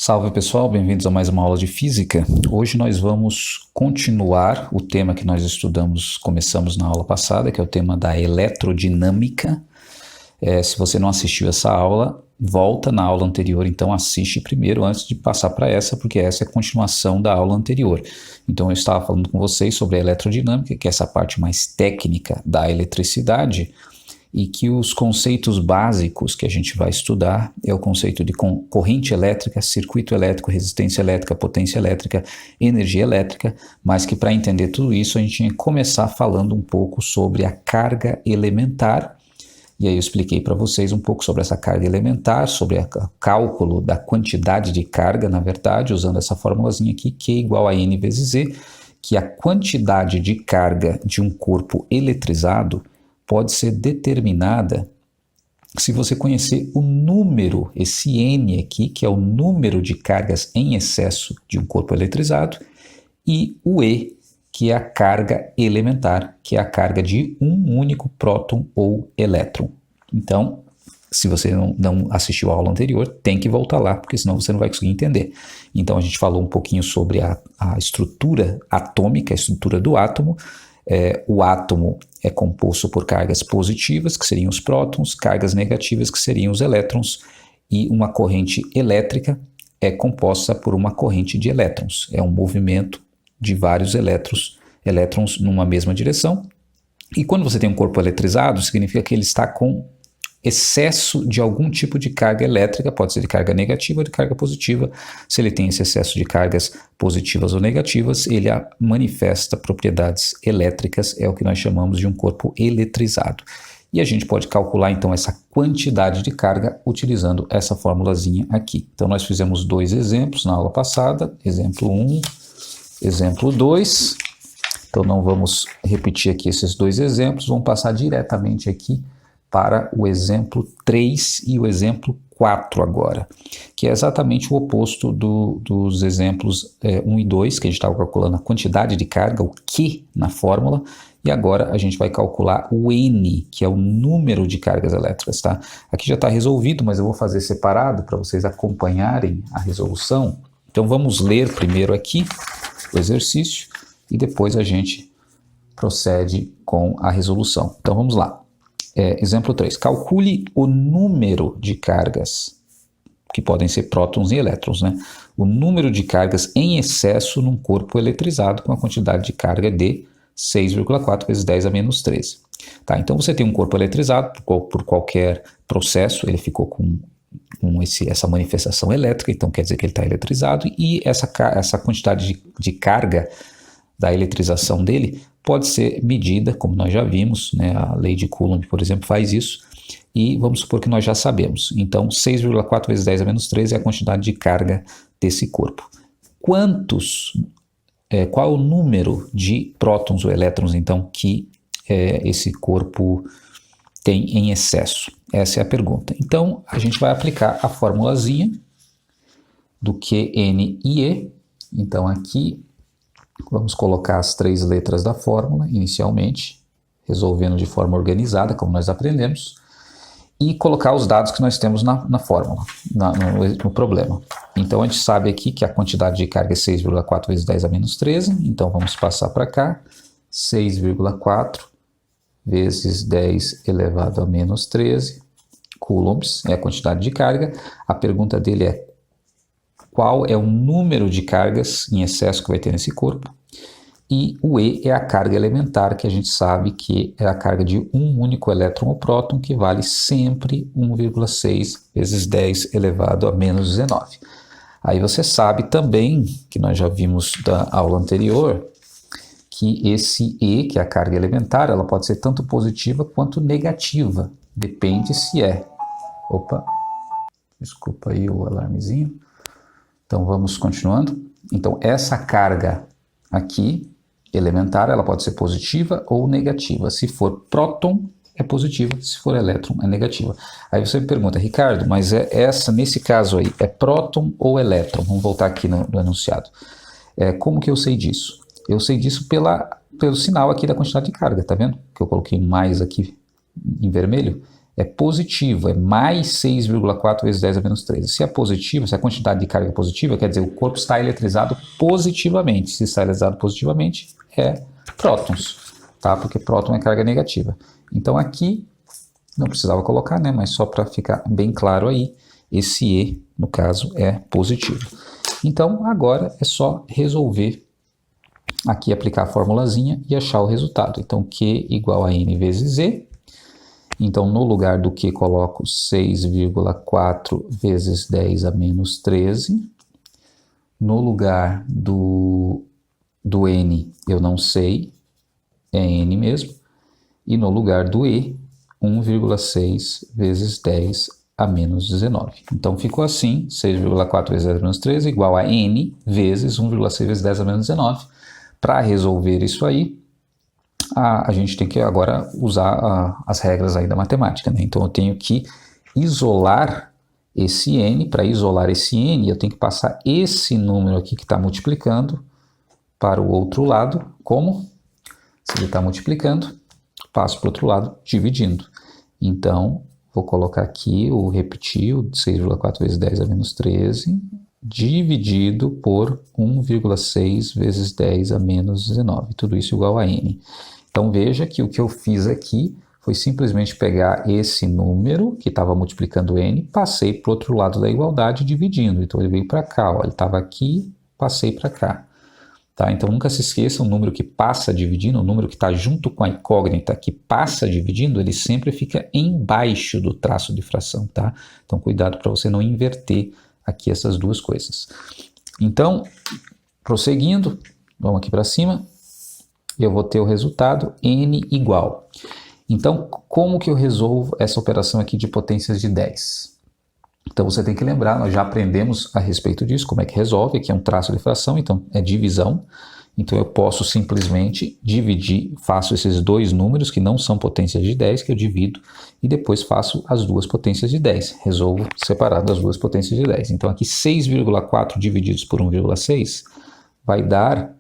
Salve pessoal, bem-vindos a mais uma aula de física. Hoje nós vamos continuar o tema que nós começamos na aula passada, que é o tema da eletrodinâmica. Se você não assistiu essa aula, volta na aula anterior, então assiste primeiro antes de passar para essa, porque essa é a continuação da aula anterior. Então eu estava falando com vocês sobre a eletrodinâmica, que é essa parte mais técnica da eletricidade, e que os conceitos básicos que a gente vai estudar é o conceito de corrente elétrica, circuito elétrico, resistência elétrica, potência elétrica, energia elétrica, mas que para entender tudo isso a gente tinha que começar falando um pouco sobre a carga elementar. E aí eu expliquei para vocês um pouco sobre essa carga elementar, sobre o cálculo da quantidade de carga, na verdade, usando essa formulazinha aqui, Q igual a N vezes Z, que a quantidade de carga de um corpo eletrizado pode ser determinada se você conhecer o número, esse N aqui, que é o número de cargas em excesso de um corpo eletrizado, e o E, que é a carga elementar, que é a carga de um único próton ou elétron. Então, se você não assistiu a aula anterior, tem que voltar lá, porque senão você não vai conseguir entender. Então, a gente falou um pouquinho sobre a estrutura atômica, a estrutura do átomo. O átomo é composto por cargas positivas, que seriam os prótons, cargas negativas, que seriam os elétrons, e uma corrente elétrica é composta por uma corrente de elétrons. É um movimento de vários elétrons numa mesma direção. E quando você tem um corpo eletrizado, significa que ele está com excesso de algum tipo de carga elétrica, pode ser de carga negativa ou de carga positiva. Se ele tem esse excesso de cargas positivas ou negativas, ele manifesta propriedades elétricas, é o que nós chamamos de um corpo eletrizado. E a gente pode calcular então essa quantidade de carga utilizando essa formulazinha aqui. Então nós fizemos dois exemplos na aula passada, exemplo 1, exemplo 2. Então não vamos repetir aqui esses dois exemplos, vamos passar diretamente aqui para o exemplo 3 e o exemplo 4 agora, que é exatamente o oposto dos exemplos 1 e 2, que a gente estava calculando a quantidade de carga, o Q na fórmula, e agora a gente vai calcular o N, que é o número de cargas elétricas, tá? Aqui já está resolvido, mas eu vou fazer separado para vocês acompanharem a resolução. Então vamos ler primeiro aqui o exercício e depois a gente procede com a resolução. Então vamos lá. Exemplo 3. Calcule o número de cargas, que podem ser prótons e elétrons, né? O número de cargas em excesso num corpo eletrizado com a quantidade de carga de 6,4 vezes 10 a menos 13. Tá, então você tem um corpo eletrizado por qualquer processo, ele ficou com essa manifestação elétrica, então quer dizer que ele está eletrizado, e essa quantidade de carga da eletrização dele pode ser medida, como nós já vimos, né? A lei de Coulomb, por exemplo, faz isso, e vamos supor que nós já sabemos. Então, 6,4 vezes 10 a menos 13 é a quantidade de carga desse corpo. Qual é o número de prótons ou elétrons, então, que esse corpo tem em excesso? Essa é a pergunta. Então, a gente vai aplicar a formulazinha do Q, N e E. Então, aqui vamos colocar as três letras da fórmula inicialmente, resolvendo de forma organizada, como nós aprendemos, e colocar os dados que nós temos na fórmula, no problema. Então a gente sabe aqui que a quantidade de carga é 6,4 vezes 10 a menos 13, então vamos passar para cá, 6,4 vezes 10 elevado a menos 13 coulombs é a quantidade de carga. A pergunta dele é: qual é o número de cargas em excesso que vai ter nesse corpo? E o E é a carga elementar, que a gente sabe que é a carga de um único elétron ou próton, que vale sempre 1,6 vezes 10 elevado a menos 19. Aí você sabe também, que nós já vimos da aula anterior, que esse E, que é a carga elementar, ela pode ser tanto positiva quanto negativa. Depende se é... Opa, desculpa aí o alarmezinho. Então vamos continuando. Então essa carga aqui, elementar, ela pode ser positiva ou negativa. Se for próton, é positiva. Se for elétron, é negativa. Aí você me pergunta: Ricardo, mas nesse caso aí, é próton ou elétron? Vamos voltar aqui no enunciado. Como que eu sei disso? Eu sei disso pelo sinal aqui da quantidade de carga, tá vendo? Que eu coloquei mais aqui em vermelho. é positivo, é mais 6,4 vezes 10 a menos 13. Se é positivo, se a quantidade de carga é positiva, quer dizer, o corpo está eletrizado positivamente. Se está eletrizado positivamente, é prótons, tá? Porque próton é carga negativa. Então aqui, não precisava colocar, né? Mas só para ficar bem claro aí, esse E, no caso, é positivo. Então agora é só resolver aqui, aplicar a formulazinha e achar o resultado. Então Q igual a N vezes Z. Então no lugar do Q coloco 6,4 vezes 10 a menos 13. No lugar do N eu não sei, é N mesmo. E no lugar do E, 1,6 vezes 10 a menos 19. Então ficou assim, 6,4 vezes 10 a menos 13 igual a N vezes 1,6 vezes 10 a menos 19. Para resolver isso aí, a gente tem que agora usar as regras aí da matemática, né? Então eu tenho que isolar esse N. Para isolar esse N, eu tenho que passar esse número aqui que está multiplicando para o outro lado. Como? Se ele está multiplicando, passo para o outro lado dividindo. Então, vou colocar aqui, repetir o 6,4 vezes 10 a menos 13, dividido por 1,6 vezes 10 a menos 19. Tudo isso igual a N. Então, veja que o que eu fiz aqui foi simplesmente pegar esse número, que estava multiplicando N, passei para o outro lado da igualdade dividindo. Então, ele veio para cá, ó, ele estava aqui, passei para cá. Tá? Então, nunca se esqueça, um número que passa dividindo, um número que está junto com a incógnita que passa dividindo, ele sempre fica embaixo do traço de fração. Tá? Então, cuidado para você não inverter aqui essas duas coisas. Então, prosseguindo, vamos aqui para cima, eu vou ter o resultado N igual. Então, como que eu resolvo essa operação aqui de potências de 10? Então, você tem que lembrar, nós já aprendemos a respeito disso, como é que resolve, aqui é um traço de fração, então é divisão. Então, eu posso simplesmente dividir, faço esses dois números que não são potências de 10, que eu divido, e depois faço as duas potências de 10. Resolvo separado as duas potências de 10. Então, aqui 6,4 divididos por 1,6 vai dar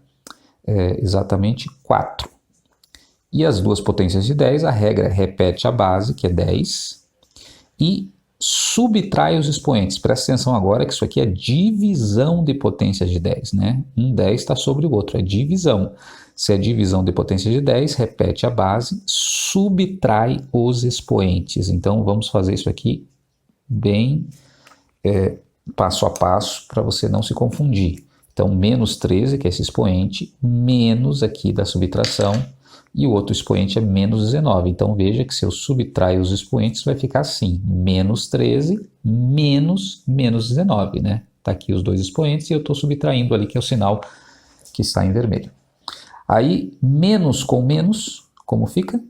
exatamente 4. E as duas potências de 10, a regra repete a base, que é 10, e subtrai os expoentes. Presta atenção agora que isso aqui é divisão de potências de 10, né? Um 10 está sobre o outro, é divisão. Se é divisão de potências de 10, repete a base, subtrai os expoentes. Então, vamos fazer isso aqui bem passo a passo para você não se confundir. Então, menos 13, que é esse expoente, menos aqui da subtração, e o outro expoente é menos 19. Então, veja que se eu subtrair os expoentes, vai ficar assim, menos 13 menos 19, né? Está aqui os dois expoentes e eu estou subtraindo ali, que é o sinal que está em vermelho. Aí, menos com menos, como fica?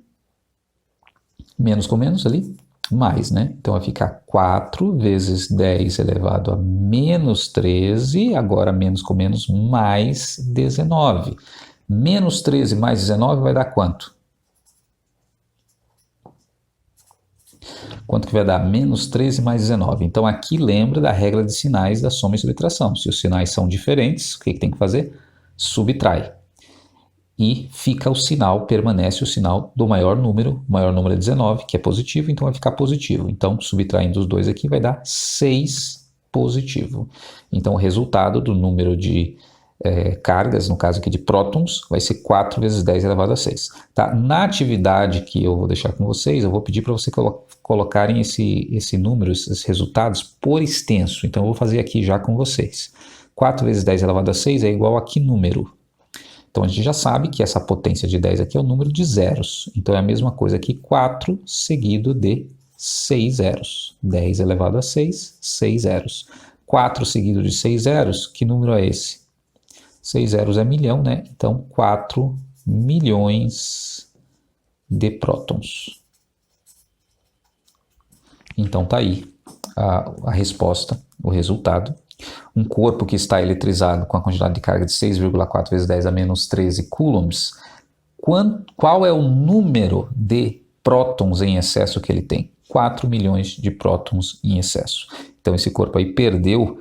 Menos com menos ali, mais, né? Então, vai ficar 4 vezes 10 elevado a menos 13, agora menos com menos, mais 19. Menos 13 mais 19 vai dar quanto? Quanto que vai dar? Menos 13 mais 19. Então, aqui lembra da regra de sinais da soma e subtração. Se os sinais são diferentes, o que tem que fazer? Subtrai. E fica o sinal, permanece o sinal do maior número. O maior número é 19, que é positivo, então vai ficar positivo. Então, subtraindo os dois aqui, vai dar 6 positivo. Então, o resultado do número de cargas, no caso aqui de prótons, vai ser 4 vezes 10 elevado a 6. Tá? Na atividade que eu vou deixar com vocês, eu vou pedir para vocês colocarem esse número, esses resultados, por extenso. Então, eu vou fazer aqui já com vocês. 4 vezes 10 elevado a 6 é igual a que número? Então, a gente já sabe que essa potência de 10 aqui é o número de zeros. Então, é a mesma coisa aqui, 4 seguido de 6 zeros. 10 elevado a 6, 6 zeros. 4 seguido de 6 zeros, que número é esse? 6 zeros é milhão, né? Então, 4 milhões de prótons. Então, tá aí a resposta, o resultado. Um corpo que está eletrizado com a quantidade de carga de 6,4 vezes 10 a menos 13 coulombs, qual é o número de prótons em excesso que ele tem? 4 milhões de prótons em excesso. Então, esse corpo aí perdeu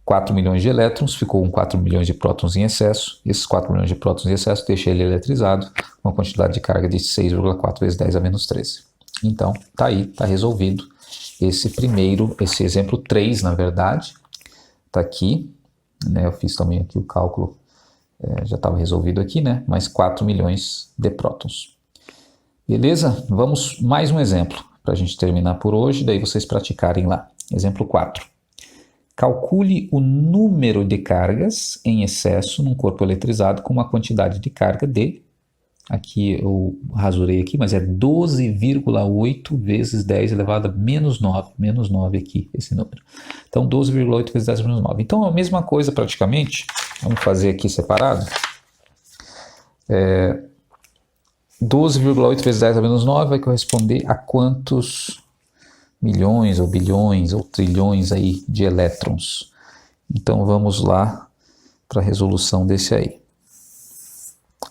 4 milhões de elétrons, ficou com 4 milhões de prótons em excesso. Esses 4 milhões de prótons em excesso deixa ele eletrizado com uma quantidade de carga de 6,4 vezes 10 a menos 13. Então, tá aí, tá resolvido esse exemplo 3, na verdade, tá aqui, né? Eu fiz também aqui o cálculo, já estava resolvido aqui, né? Mais 4 milhões de prótons. Beleza? Vamos mais um exemplo para a gente terminar por hoje, daí vocês praticarem lá. Exemplo 4. Calcule o número de cargas em excesso num corpo eletrizado com uma quantidade de carga de... Aqui eu rasurei aqui, mas é 12,8 vezes 10 elevado a menos 9. Menos 9 aqui, esse número. Então, 12,8 vezes 10 menos 9. Então, é a mesma coisa praticamente. Vamos fazer aqui separado. 12,8 vezes 10 a menos 9 vai corresponder a quantos milhões ou bilhões ou trilhões aí de elétrons. Então vamos lá para a resolução desse aí.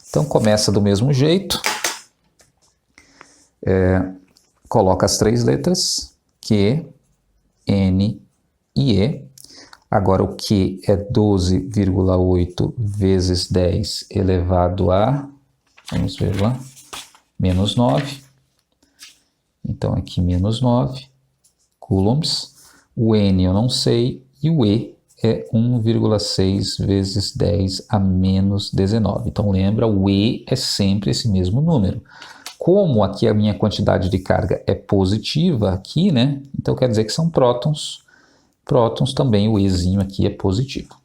Então começa do mesmo jeito. Coloca as três letras Q, N e E. Agora o Q é 12,8 vezes 10 elevado a... Vamos ver lá. Menos 9. Então aqui menos 9 coulombs. O N eu não sei. E o E é 1,6 vezes 10 a menos 19. Então lembra, o E é sempre esse mesmo número. Como aqui a minha quantidade de carga é positiva aqui, né? Então quer dizer que são prótons. Prótons também, o Ezinho aqui é positivo.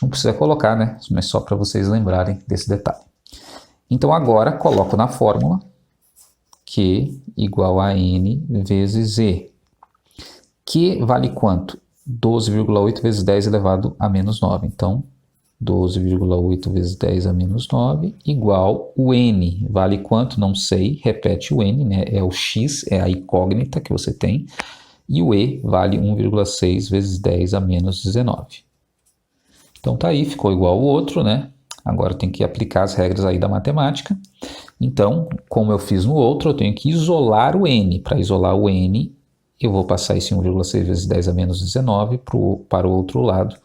Não precisa colocar, né? Mas só para vocês lembrarem desse detalhe. Então agora coloco na fórmula Q igual a N vezes E. Q vale quanto? 12,8 vezes 10 elevado a menos 9. Então, 12,8 vezes 10 a menos 9 igual o N. Vale quanto? Não sei. Repete o N, né? É o X, é a incógnita que você tem. E o E vale 1,6 vezes 10 a menos 19. Então tá aí, ficou igual ao outro, né? Agora tem que aplicar as regras aí da matemática. Então, como eu fiz no outro, eu tenho que isolar o N. Para isolar o N, eu vou passar esse 1,6 vezes 10 a menos 19 para o outro lado,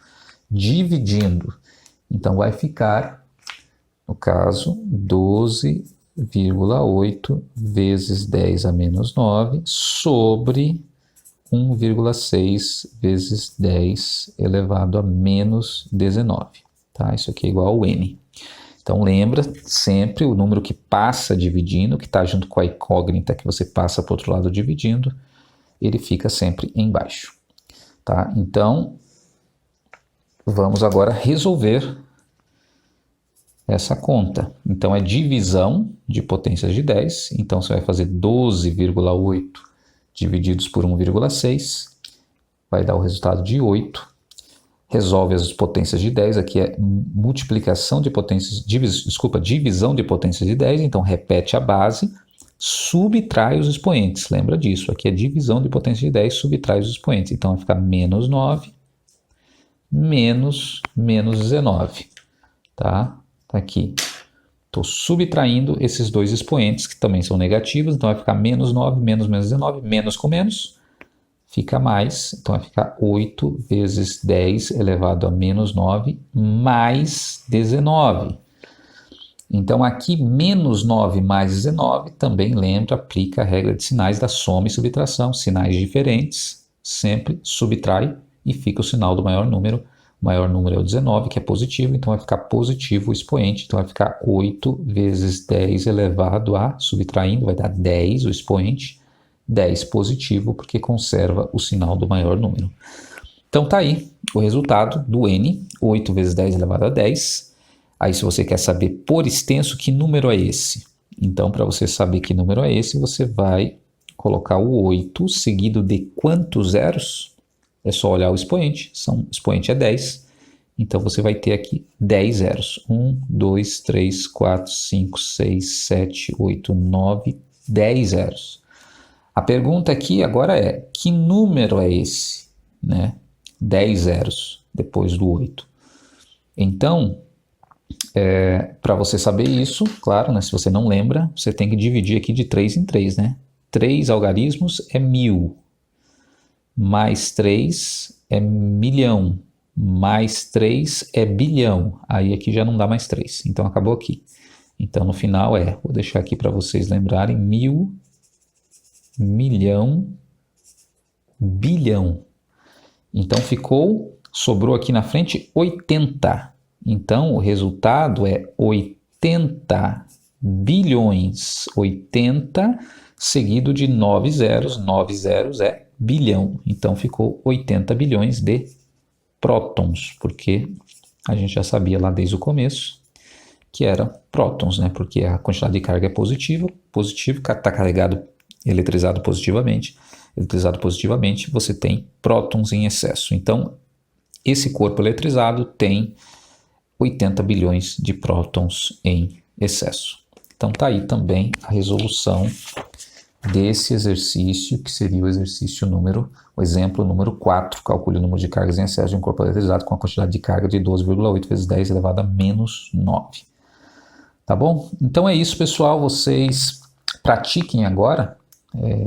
dividindo. Então, vai ficar, no caso, 12,8 vezes 10 a menos 9 sobre 1,6 vezes 10 elevado a menos 19. Tá? Isso aqui é igual ao N. Então lembra sempre o número que passa dividindo, que está junto com a incógnita que você passa para o outro lado dividindo, ele fica sempre embaixo. Tá? Então vamos agora resolver essa conta. Então é divisão de potências de 10, então você vai fazer 12,8 divididos por 1,6, vai dar o resultado de 8. Resolve as potências de 10, aqui é multiplicação de potências, divisão de potências de 10, então repete a base, subtrai os expoentes, lembra disso, aqui é divisão de potência de 10, subtrai os expoentes, então vai ficar menos 9, menos 19, tá? Tá aqui. Estou subtraindo esses dois expoentes, que também são negativos, então vai ficar menos 9, menos 19, menos com menos, fica mais, então vai ficar 8 vezes 10 elevado a menos 9, mais 19. Então aqui, menos 9 mais 19, também lembra, aplica a regra de sinais da soma e subtração, sinais diferentes, sempre subtrai e fica o sinal do maior número. O maior número é o 19, que é positivo, então vai ficar positivo o expoente, então vai ficar 8 vezes 10 elevado a, subtraindo, vai dar 10 o expoente, 10 positivo, porque conserva o sinal do maior número. Então tá aí o resultado do N, 8 vezes 10 elevado a 10. Aí se você quer saber por extenso que número é esse, então para você saber que número é esse, você vai colocar o 8 seguido de quantos zeros? É só olhar o expoente, o expoente é 10, então você vai ter aqui 10 zeros. 1, 2, 3, 4, 5, 6, 7, 8, 9, 10 zeros. A pergunta aqui agora é, que número é esse? Né? 10 zeros depois do 8. Então, para você saber isso, claro, né, se você não lembra, você tem que dividir aqui de 3 em 3. Né? 3 algarismos é 1000. Mais 3 é milhão, mais 3 é bilhão, aí aqui já não dá mais 3, então acabou aqui. Então no final vou deixar aqui para vocês lembrarem, 1000 milhão, bilhão. Então sobrou aqui na frente 80. Então o resultado é 80 bilhões. 80 seguido de 9 zeros. 9 zeros é bilhão. Então ficou 80 bilhões de prótons, porque a gente já sabia lá desde o começo que era prótons, né? Porque a quantidade de carga é positiva, positivo, está carregado, eletrizado positivamente, você tem prótons em excesso. Então, esse corpo eletrizado tem 80 bilhões de prótons em excesso. Então, está aí também a resolução desse exercício, que seria o exemplo número 4, calcule o número de cargas em excesso de um corpo eletrizado com a quantidade de carga de 12,8 vezes 10 elevado a menos 9. Tá bom? Então é isso, pessoal. Vocês pratiquem agora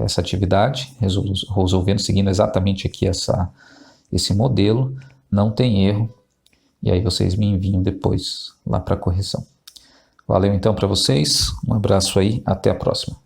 essa atividade, resolvendo, seguindo exatamente aqui esse modelo. Não tem erro. E aí vocês me enviam depois lá para a correção. Valeu então para vocês. Um abraço aí. Até a próxima.